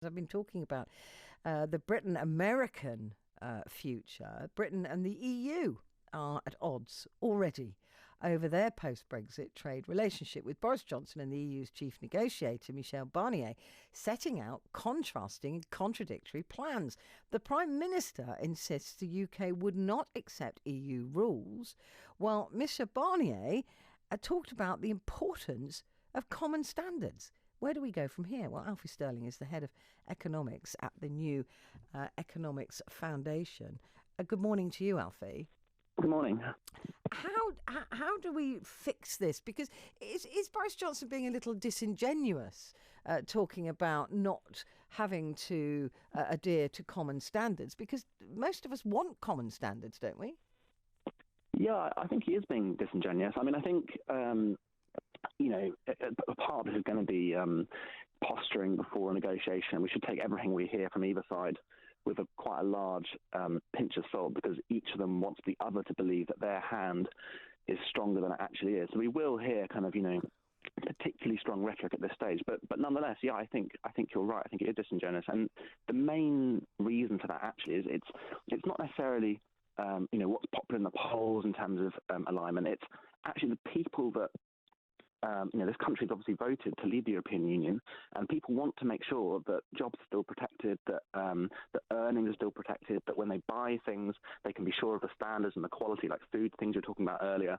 I've been talking about the Britain-American future. Britain and the EU are at odds already over their post-Brexit trade relationship, with Boris Johnson and the EU's chief negotiator, Michel Barnier, setting out contrasting and contradictory plans. The Prime Minister insists the UK would not accept EU rules, while Michel Barnier talked about the importance of common standards. Where do we go from here? Well, Alfie Sterling is the head of economics at the New Economics Foundation. Good morning to you, Alfie. Good morning. How do we fix this? Because is Boris Johnson being a little disingenuous, talking about not having to adhere to common standards? Because most of us want common standards, don't we? Yeah, I think he is being disingenuous. I mean, I think a part of this is going to be posturing before a negotiation. We should take everything we hear from either side with quite a large pinch of salt, because each of them wants the other to believe that their hand is stronger than it actually is. So we will hear particularly strong rhetoric at this stage. But nonetheless, yeah, I think you're right. I think it is disingenuous. And the main reason for that actually is it's not necessarily what's popular in the polls in terms of alignment. It's actually the people that this country has obviously voted to leave the European Union, and people want to make sure that jobs are still protected, that earnings are still protected, that when they buy things, they can be sure of the standards and the quality, like food, things you were talking about earlier.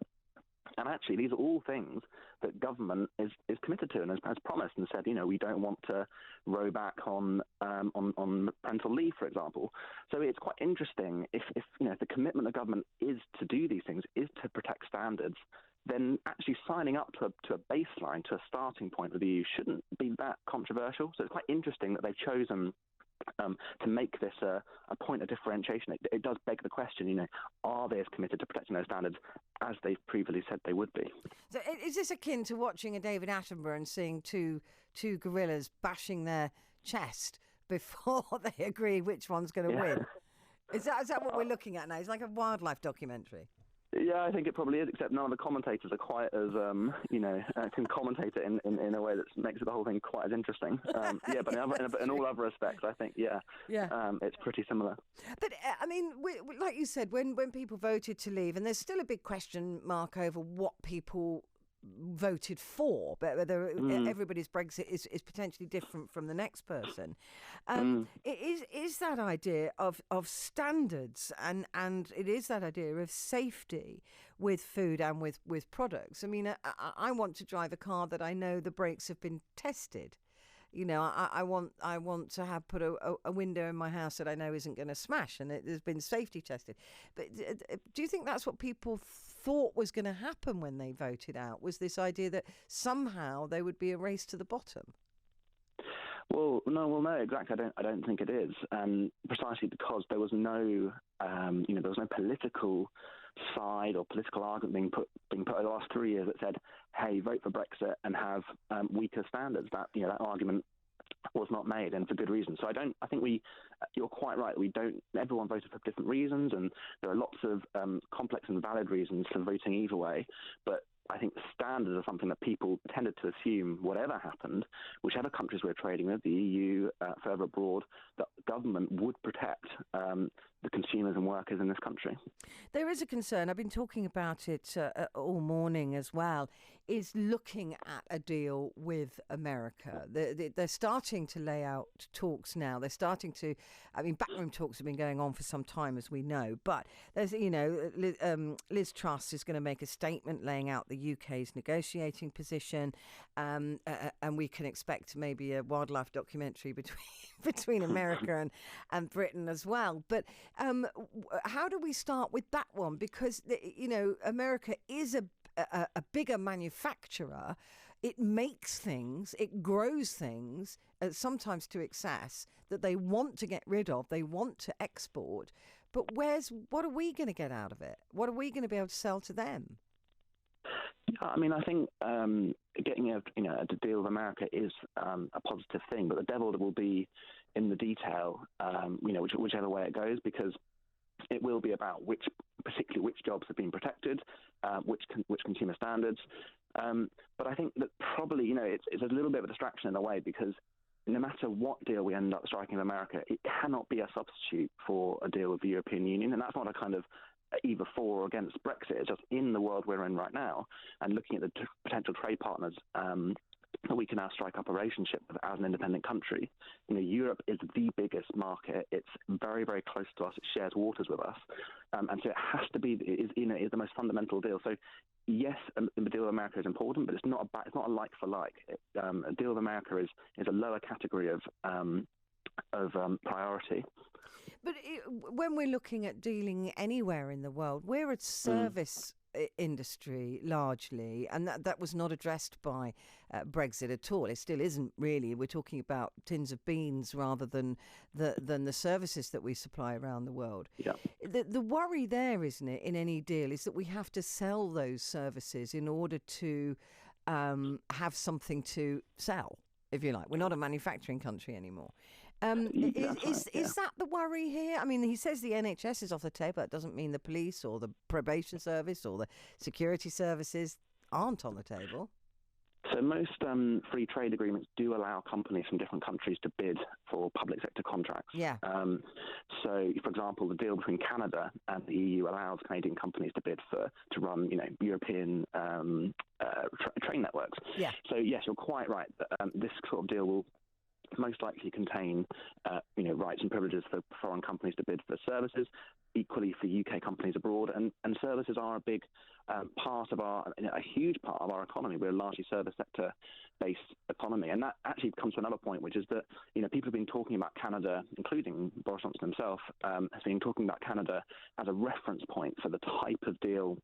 And actually, these are all things that government is committed to and has promised and said, we don't want to row back on parental leave, for example. So it's quite interesting if the commitment of government is to do these things, is to protect standards, then actually signing up to a baseline, to a starting point with the EU shouldn't be that controversial. So it's quite interesting that they've chosen to make this a point of differentiation. It does beg the question, are they as committed to protecting those standards as they've previously said they would be? So is this akin to watching a David Attenborough and seeing two gorillas bashing their chest before they agree which one's going to win? Is that what we're looking at now? It's like a wildlife documentary. Yeah, I think it probably is, except none of the commentators are quite as, can commentate it in a way that makes the whole thing quite as interesting. But in all other respects, I think, it's pretty similar. But, I mean, like you said, when people voted to leave, and there's still a big question mark over what people voted for, but whether everybody's Brexit is potentially different from the next person. Is that idea of standards and it is that idea of safety with food and with products. I mean, I want to drive a car that I know the brakes have been tested. I want to have put a window in my house that I know isn't going to smash, and it has been safety tested. But do you think that's what people thought was going to happen when they voted out? Was this idea that somehow there would be a race to the bottom? Well, no, exactly. I don't think it is, precisely because there was no, there was no political side or political argument being put over the last 3 years that said, "Hey, vote for Brexit and have weaker standards." That argument was not made, and for good reason. So I think you're quite right. Everyone voted for different reasons, and there are lots of complex and valid reasons for voting either way. But I think the standards are something that people tended to assume, whatever happened, whichever countries we're trading with, the EU, further abroad, that government would protect the consumers and workers in this country. There is a concern, I've been talking about it all morning as well, is looking at a deal with America. They're starting to lay out talks now. They're starting to, backroom talks have been going on for some time, as we know, but there's, Liz Truss is going to make a statement laying out the UK's negotiating position, and we can expect maybe a wildlife documentary between America and Britain as well. But how do we start with that one? Because America is a bigger manufacturer. It makes things, it grows things, sometimes to excess, that they want to get rid of, they want to export. But what are we going to get out of it? What are we going to be able to sell to them? I think getting a deal with America is a positive thing, but the devil will be in the detail, whichever way it goes, because it will be about particularly which jobs have been protected, which consumer standards. But I think that probably, it's a little bit of a distraction in a way, because no matter what deal we end up striking with America, it cannot be a substitute for a deal with the European Union. And that's not a kind of either for or against Brexit. It's just in the world we're in right now and looking at the potential trade partners that we can now strike up a relationship with as an independent country. Europe is the biggest market. It's very, very close to us. It shares waters with us. And so it has to be, is the most fundamental deal. So yes, the deal with America is important, but it's not a like for like. A deal with America is a lower category of priority. But when we're looking at dealing anywhere in the world, we're a service industry largely, and that was not addressed by Brexit at all. It still isn't really. We're talking about tins of beans rather than the services that we supply around the world. Yeah. The worry there, isn't it, in any deal, is that we have to sell those services in order to have something to sell, if you like. We're not a manufacturing country anymore. Is that the worry here? I mean, he says the NHS is off the table. That doesn't mean the police or the probation service or the security services aren't on the table. So most free trade agreements do allow companies from different countries to bid for public sector contracts. Yeah. So, for example, the deal between Canada and the EU allows Canadian companies to bid to run, European train networks. Yeah. So yes, you're quite right. This sort of deal will most likely contain, rights and privileges for foreign companies to bid for services, equally for UK companies abroad. And services are a big part of a huge part of our economy. We're a largely service sector-based economy. And that actually comes to another point, which is that, people have been talking about Canada, including Boris Johnson himself, has been talking about Canada as a reference point for the type of deal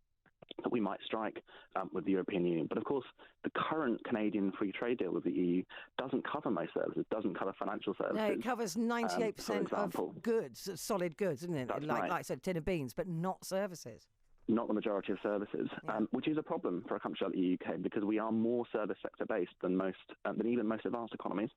that we might strike with the European Union. But of course, the current Canadian free trade deal with the EU doesn't cover most services, doesn't cover financial services. No, it covers 98% of goods, solid goods, isn't it? Like I said, tin of beans, but not services. Not the majority of services, which is a problem for a country like the UK because we are more service sector based than even most advanced economies.